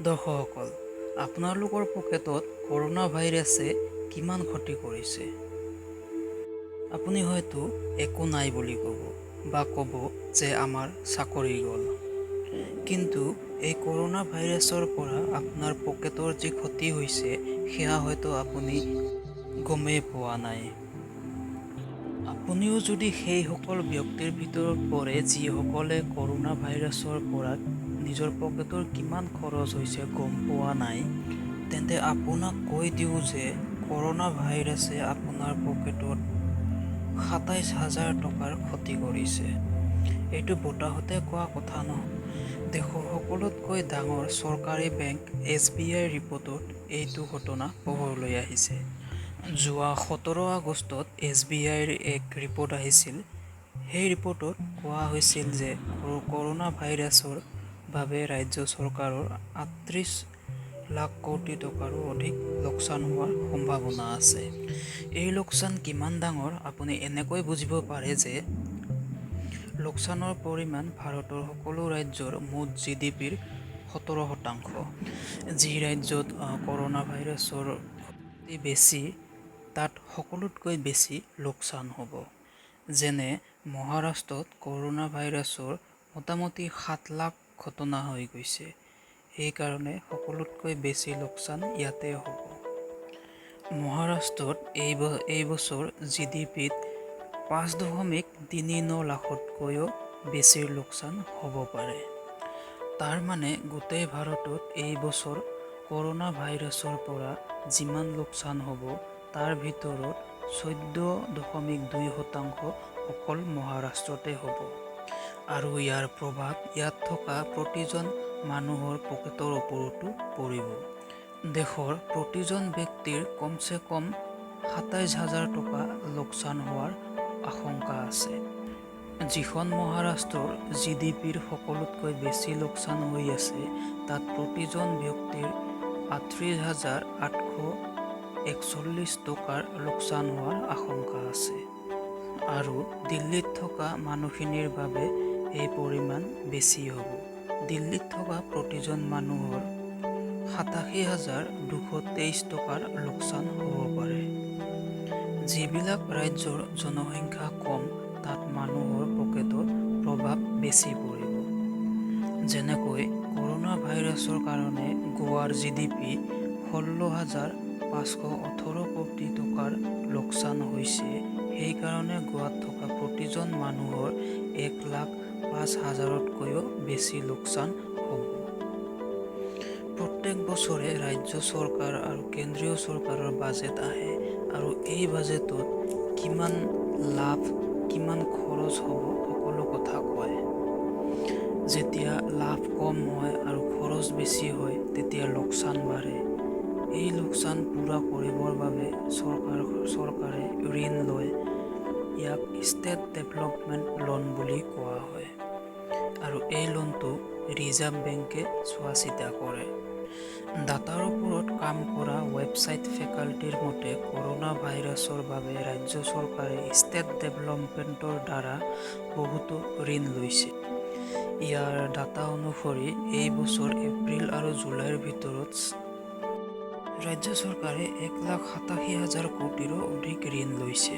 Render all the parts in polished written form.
দৰ্শকসকল, আপোনালোকৰ পকেটত কৰোনা ভাইৰাছে কিমান ক্ষতি কৰিছে? আপুনি হয়তো একো নাই বুলি ক'ব বা ক'ব যে আমাৰ চাকৰি গ'ল। কিন্তু এই কৰোনা ভাইৰাছৰ পৰা আপোনাৰ পকেটৰ যি ক্ষতি হৈছে সেয়া হয়তো আপুনি গমেই পোৱা নাই। আপুনিও যদি সেইসকল ব্যক্তিৰ ভিতৰত পৰে যিসকলে কৰোনা ভাইৰাছৰ পৰা নিজৰ পকেটৰ কিমান খৰচ হৈছে গম পোৱা নাই, তেন্তে আপোনাক কৈ দিওঁ যে কৰোনা ভাইৰাছে আপোনাৰ পকেটত ২৭,০০০ টকাৰ ক্ষতি কৰিছে। এইটো বতাহতে কোৱা কথা নহয়। দেশৰ সকলোতকৈ ডাঙৰ চৰকাৰী বেংক SBI ৰিপৰ্টত এইটো ঘটনা পোহৰলৈ আহিছে। যোৱা ১৭ আগষ্টত SBIৰ এক ৰিপৰ্ট আহিছিল। সেই ৰিপৰ্টত কোৱা হৈছিল যে কৰোনা ভাইৰাছৰ বাবে ৰাজ্য চৰকাৰৰ ৩৮ লাখ কোটি টকাৰো অধিক লোকচান হোৱাৰ সম্ভাৱনা আছে। এই লোকচান কিমান ডাঙৰ আপুনি এনেকৈ বুজিব পাৰে যে লোকচানৰ পৰিমাণ ভাৰতৰ সকলো ৰাজ্যৰ মুঠ GDPৰ ১৭%। যি ৰাজ্যত কৰোনা ভাইৰাছৰ ক্ষতি বেছি, তাত সকলোতকৈ বেছি লোকচান হ'ব। যেনে মহাৰাষ্ট্ৰত কৰোনা ভাইৰাছৰ মোটামুটি ৭ লাখ ঘটনা হৈ গৈছে। সেইকাৰণে সকলোতকৈ বেছি লোকচান ইয়াতে হ'ব। মহাৰাষ্ট্ৰত এই বছৰ GDPত ৫.৩৯ লাখতকৈও বেছিৰ লোকচান হ'ব পাৰে। তাৰ মানে গোটেই ভাৰতত এই বছৰ কৰোনা ভাইৰাছৰ পৰা যিমান লোকচান হ'ব তাৰ ভিতৰত ১৪.২% অকল মহাৰাষ্ট্ৰতে হ'ব। আৰু ইয়াৰ প্ৰভাৱ ইয়াত থকা প্ৰতিজন মানুহৰ পকেটৰ ওপৰতো পৰিব। দেশৰ প্ৰতিজন ব্যক্তিৰ কমচে কম ২৭,০০০ টকা লোকচান হোৱাৰ আশংকা আছে। যিখন মহাৰাষ্ট্ৰৰ GDPৰ সকলোতকৈ বেছি লোকচান হৈ আছে, তাত প্ৰতিজন ব্যক্তিৰ ৩৮,৮৪১ টকাৰ লোকচান হোৱাৰ আশংকা আছে। আৰু দিল্লীত থকা মানুহখিনিৰ বাবে এই পৰিমাণ বেছি হ'ব। দিল্লীত থকা প্ৰতিজন মানুহৰ ৮৭,২২৩ টকাৰ লোকচান হ'ব পাৰে। যিবিলাক ৰাজ্যৰ জনসংখ্যা কম, তাত মানুহৰ পকেটত প্ৰভাৱ বেছি পৰিব। যেনেকৈ কৰোনা ভাইৰাছৰ কাৰণে গোৱাৰ GDP ১৬,৫১৮ কোটি টকাৰ লোকচান হৈছে। সেইকাৰণে গোৱাত থকা প্ৰতিজন মানুহৰ ১,০৫,০০০তকৈও বেছি লোকচান হ'ব। প্ৰত্যেক বছৰে ৰাজ্য চৰকাৰ আৰু কেন্দ্ৰীয় চৰকাৰৰ বাজেট আহে আৰু এই বাজেটত কিমান লাভ, কিমান খৰচ হ'ব সকলো কথা কয়। যেতিয়া লাভ কম হয় আৰু খৰচ বেছি হয়, তেতিয়া লোকচান বাঢ়ে। এই লোকচান পূৰা কৰিবৰ বাবে চৰকাৰে ঋণ লয়। ইয়াক ষ্টেট ডেভেলপমেণ্ট লোন বুলি কোৱা হয়। আৰু এই লোনটো ৰিজাৰ্ভ বেংকে চোৱা-চিতা কৰে। ডাটাৰ ওপৰত কাম কৰা ৱেবছাইট ফেকাল্টিৰ মতে, কৰোনা ভাইৰাছৰ বাবে ৰাজ্য চৰকাৰে ষ্টেট ডেভেলপমেণ্টৰ দ্বাৰা বহুতো ঋণ লৈছে। ইয়াৰ ডাটা অনুসৰি এই বছৰ এপ্ৰিল আৰু জুলাইৰ ভিতৰত ৰাজ্য চৰকাৰে ১,৮৭,০০০ কোটিৰো অধিক ঋণ লৈছে।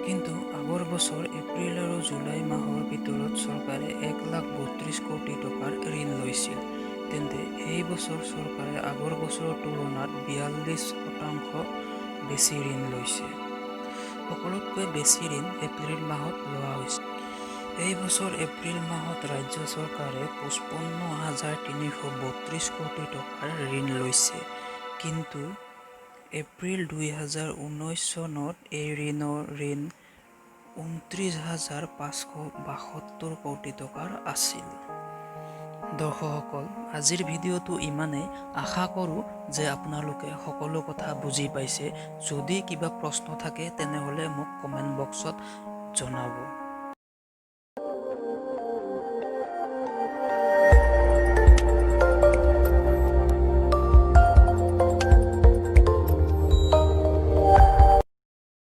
কিন্তু আগৰ বছৰ এপ্ৰিল আৰু জুলাই মাহৰ ভিতৰত চৰকাৰে ১,৩২ কোটি টকাৰ ঋণ লৈছিল। তেন্তে এই বছৰ চৰকাৰে আগৰ বছৰৰ তুলনাত ৪২% বেছি ঋণ লৈছে। সকলোতকৈ বেছি ঋণ এপ্ৰিল মাহত লোৱা হৈছে। এই বছৰ এপ্ৰিল মাহত ৰাজ্য চৰকাৰে ৫৫,৩৩২ কোটি টকাৰ ঋণ লৈছে। কিন্তু এপ্ৰিল ২০১৯ চনত এই ঋণ ২৯,৫৭২ কোটি টকাৰ আছিল। দৰ্শকসকল, আজিৰ ভিডিঅ'টো ইমানেই। আশা কৰোঁ যে আপোনালোকে সকলো কথা বুজি পাইছে। যদি কিবা প্ৰশ্ন থাকে তেনেহ'লে মোক কমেণ্ট বক্সত জনাব।